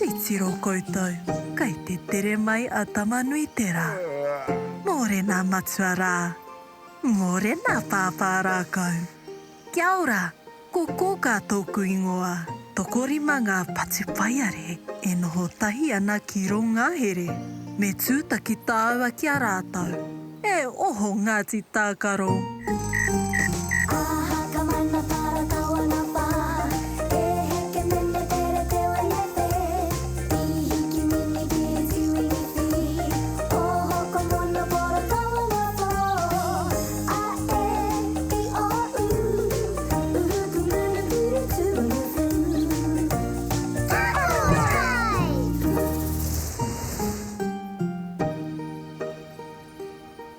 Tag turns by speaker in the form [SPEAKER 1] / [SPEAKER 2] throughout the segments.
[SPEAKER 1] Titiro koutou, kai te tere mai a tamanui tera. Morena matsuara, morena pāpāra kau. Kia ora, ko kōka tōku ingoa. Tokorima ngā patupaiare e noho tahi ana ki ronga here. Me tūtaki tāua ki a rātau. E oho Ngāti Tākaro.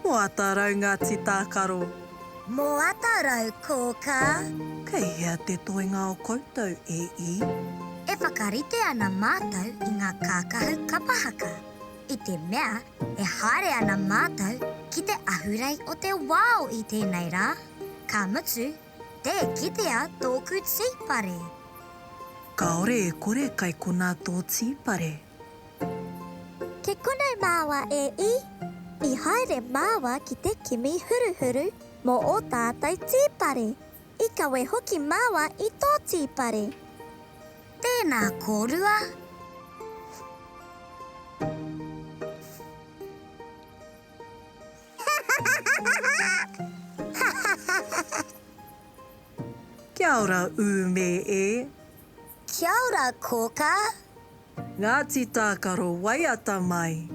[SPEAKER 1] Mo atarau Ngāti Tākaro.
[SPEAKER 2] Mo atarau kōka.
[SPEAKER 1] Kei hea te toenga o koutou e I.
[SPEAKER 2] E whakarite ana mātou I ngā kākahu kapahaka. I te mea, e haere ana mātou ki te ahurei o te wao I tēnei rā. Ka mutu, te kitea tōku tīpare.
[SPEAKER 1] Kaore e kore kai kona tō tīpare.
[SPEAKER 3] Ke konei māua e I. I haere māua ki te kimi huruhuru mō o tātou tīpare. I kawe hoki māua I tō tīpare.
[SPEAKER 2] Tēnā kōrua.
[SPEAKER 1] Kia ora me e.
[SPEAKER 2] Kia ora kōka.
[SPEAKER 1] Ngāti Tākaro waiata mai.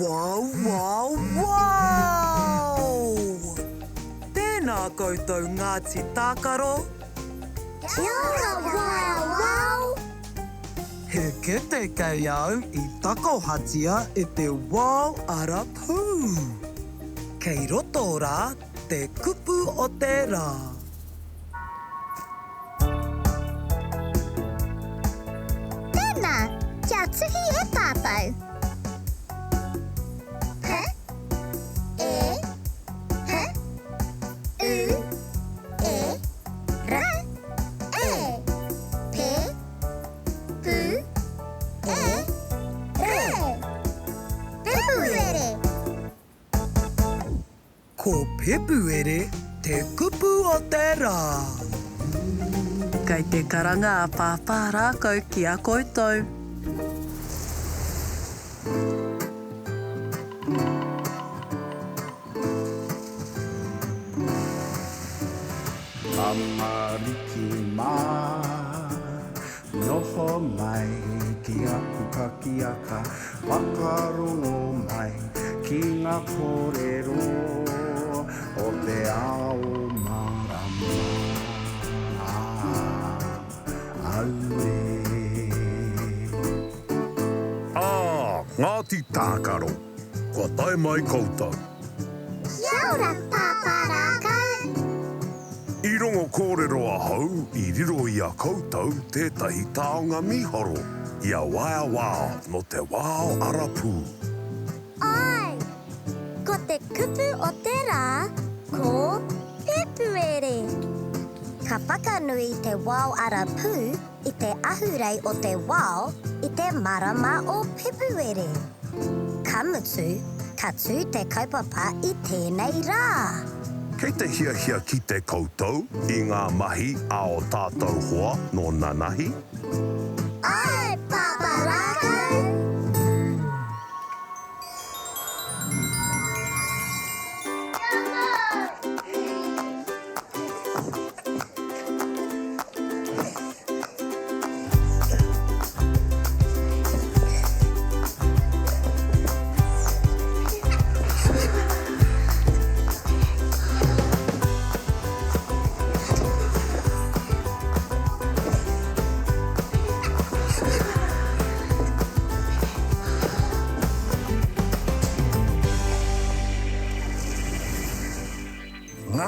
[SPEAKER 1] Wow, wow, wow! Tēnā koutou Ngāti Tākaro.
[SPEAKER 3] Kia ora, wow, wow!
[SPEAKER 1] He kete kei au I takohatia e te wao arapu. Kei roto rā te kupu o te rā.
[SPEAKER 3] Tēnā, kia tuhi e tātou.
[SPEAKER 1] Ko pepuere te kupu o te rā. Kei te karanga a pāpā rākau ki a koutou.
[SPEAKER 4] Amariki mā, noho mai ki a pukakiaka, whakarongo mai ki ngā kōrero o te ao marama. Aue.
[SPEAKER 5] Ngāti Tākaro, kua tae mai koutou.
[SPEAKER 3] Kia ora, pāpārākau.
[SPEAKER 5] I rongo kōrero ahau, I riro I a koutou tētahi taonga mihoro. I a waia wao no te wao arapu.
[SPEAKER 3] Ai, ko te kupu o te rā, ko pepuere.
[SPEAKER 2] Ka whakanui te wao arapu I te ahurei o te wao I te marama o pepuere. Ka mutu, ka tū te kaupapa I tēnei rā.
[SPEAKER 5] Kei te hiahia ki te koutou I ngā mahi a o tātou hoa no nanahi.
[SPEAKER 3] Ai, pāpārākau.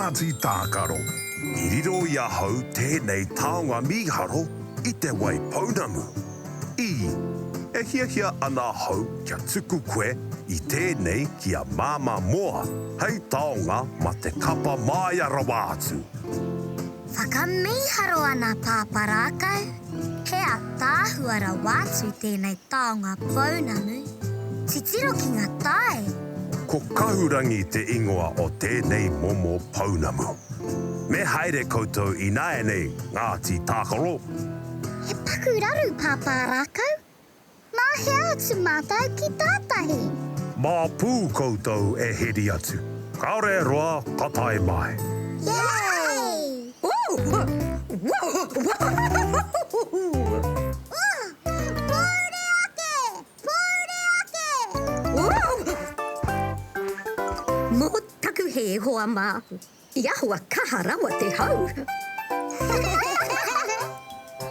[SPEAKER 5] ngāti tākaro. I riro ia hau tēnei taonga miharo I te wai pounamu. E hia ana hau kia tuku koe I tēnei kia māma moa. Hei taonga ma te kapa mai arawa atu.
[SPEAKER 2] Whakamiharo ana pāparākau. He a tāhuara wātu tēnei taonga pounamu. Titiro ki ngā tae.
[SPEAKER 5] Ko kahurangi te ingoa o tēnei momo pounamu. Me haere koutou I naenei ngāti tākaro.
[SPEAKER 3] He pakuraru pāpārākau. Mā he atu mātou ki tātahi.
[SPEAKER 5] Mā pū koutou e heri atu. Kaore roa katai mai.
[SPEAKER 3] Yay!
[SPEAKER 6] Mō taku he hoa mā. I ahua kaha rawa te hau.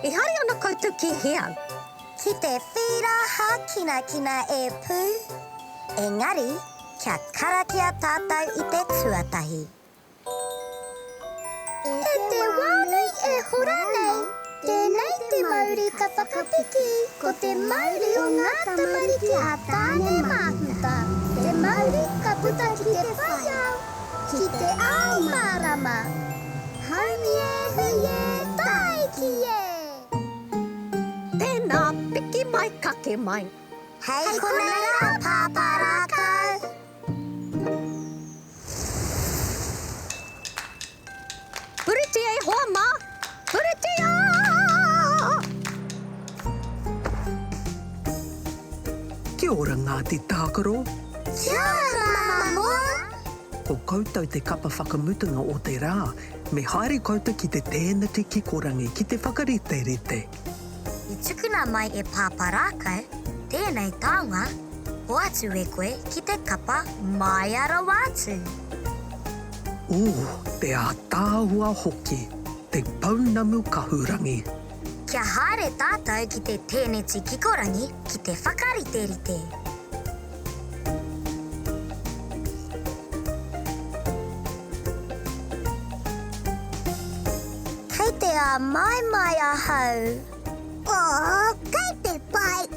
[SPEAKER 6] E hari ana koutou ki hea.
[SPEAKER 3] Ki te whiraha kina e pū. Engari, kia karakia tātou I te tuatahi. E te wānei e hora nei. Tēnei te mauri ka whakapiki. Ko te mauri o ngā tamariki a tāne māhuta. Te mauri ka puta ki te whaiau. Ki te ao mārama. Haumi e hui e tai ki e.
[SPEAKER 6] Tēnā piki mai kake mai.
[SPEAKER 3] Hei konei rā pāparākau.
[SPEAKER 6] Puriti e hoa mā. Puriti a!
[SPEAKER 1] Kia ora ngāti tākaro.
[SPEAKER 3] Kia ora, mama moa.
[SPEAKER 1] Ko koutou te kapa whakamutunga o te rā. Me haere koutou ki te tēnati ki korangi ki te whakarite-rite.
[SPEAKER 2] I tukuna mai e pāparākau, tēnei taonga, ho atu e koe ki te kapa mai ara wātu.
[SPEAKER 1] Te a tāua hoki, te pounamu kahurangi.
[SPEAKER 2] Kia haere tātou ki te tēneti kikorangi ki te whakarite-rite.
[SPEAKER 3] Kei te a mai ahau. Kei te pai u.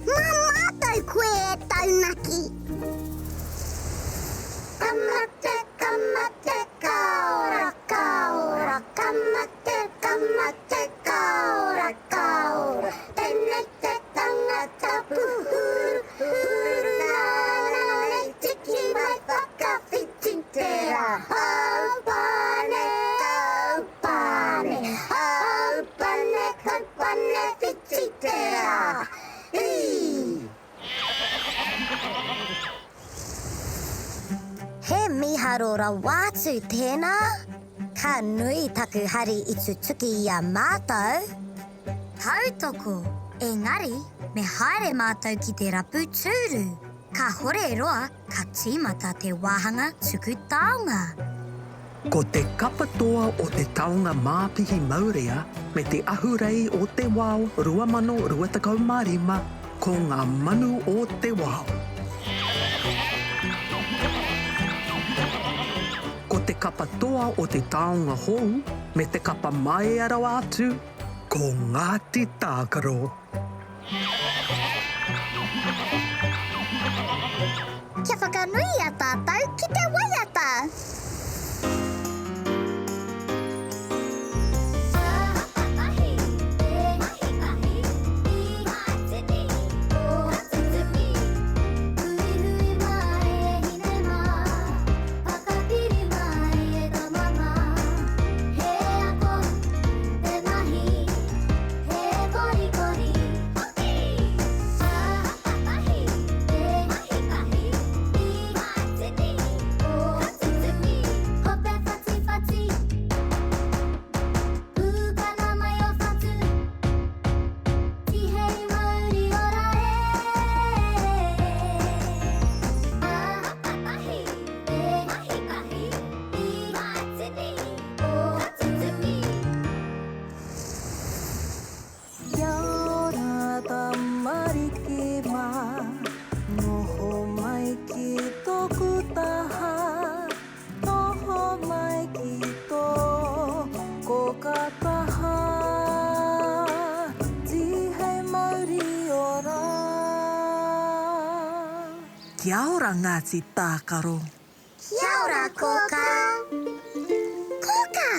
[SPEAKER 3] Mā mātou koe e taunaki. Kamate, kamate, kaora, kaora. Kamate, kamate, kaora, kaora. Tēnei te tangata puhuru, huru nānei. Tiki mai whakawhiti te rā. Haupane, kaupane. Haupane, kaupane, whiti te rā. He miharo ra wātu tēnā. Ka nui taku hari I tu tuki I a mātou.
[SPEAKER 2] Tautoko, engari, me haere mātou ki te rapu tūru. Ka hore roa, ka tīmata te wāhanga tuku taonga.
[SPEAKER 1] Ko te kapatoa o te taonga māpihi Maurea me te ahurei o te wao 2025 ko ngā manu o te wao. Ko te kapatoa o te taonga hou me te kapa mai arawa atu ko Ngāti Tākaro.
[SPEAKER 3] Kia whakanui a tātou ki te waiata. Noho mai ki toku taha, noho mai
[SPEAKER 1] Kia ora Ngāti Tākaro.
[SPEAKER 2] Kia ora, kōka. Kōka,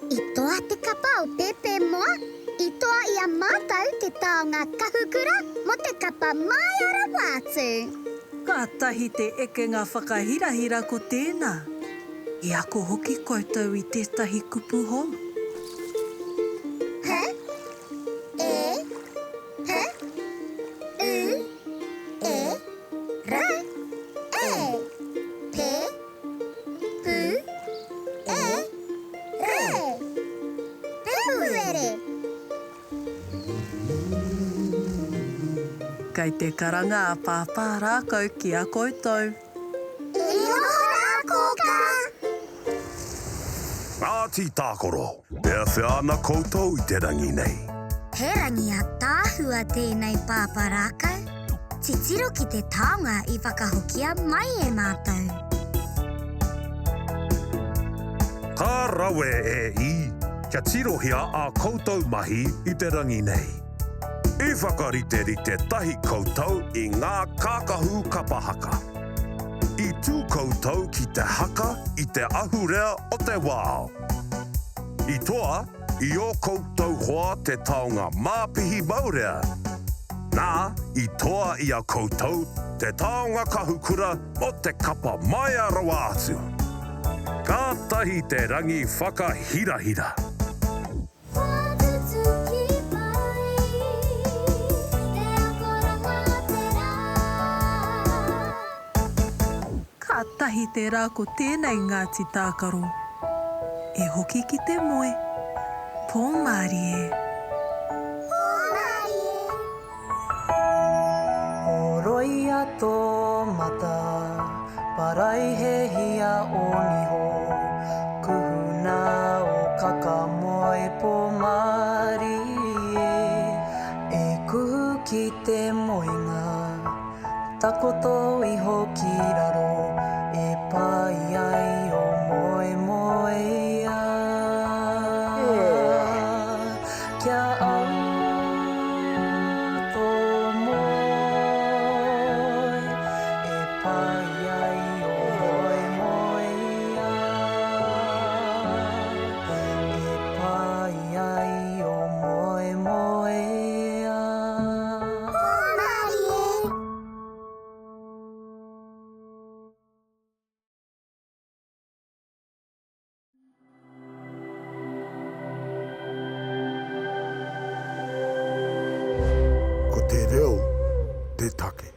[SPEAKER 2] i toa te kapa o Pepe moa. I toa ia mātau te taonga kahukura mo te kapa mai ara wātu.
[SPEAKER 1] Ka tahi te eke ngā whakahirahira ko tēnā. I ako hoki koutou i tētahi kupu hou.
[SPEAKER 2] He? E? He? U? E? Ra? E? Pe? Pu? E? Re? Pehuere.
[SPEAKER 1] Kei te karanga a pāpā rākau ki a koutou.
[SPEAKER 2] Iho rā, kōka.
[SPEAKER 5] Ngāti Tākoro, pēr whiana koutou i te rangi nei.
[SPEAKER 2] He rangi a tāhua tēnei pāpā rākau. Titiro ki te taonga i whakahokia mai e mātou.
[SPEAKER 5] Ka rawe e i, kia tirohia a koutou mahi i te rangi nei. I whakarite tahi koutou i ngā kākahu kapahaka. I tū koutou ki te haka i te ahurea o te wao. I toa, i o koutou hoa te taonga māpihi maurea. Nā, i toa i a koutou te taonga kahukura o te kapa mai arawa atu. Ka tahi te rangi whakahirahira.
[SPEAKER 1] Ka tahi te rā ko tēnei Ngāti Tākaro. E hoki ki te moe. Pō Mārie. O roi a tō mata, parai he hia o niho. Kuhuna o kaka moe Pō Mārie. E kuhu ki te moenga, takoto iho ki raro. E pai ai o moe moe a. Kia au tō moe. E pai ai o moe moe a. E pai ai o moe moe a.
[SPEAKER 4] Ko te reo, te take.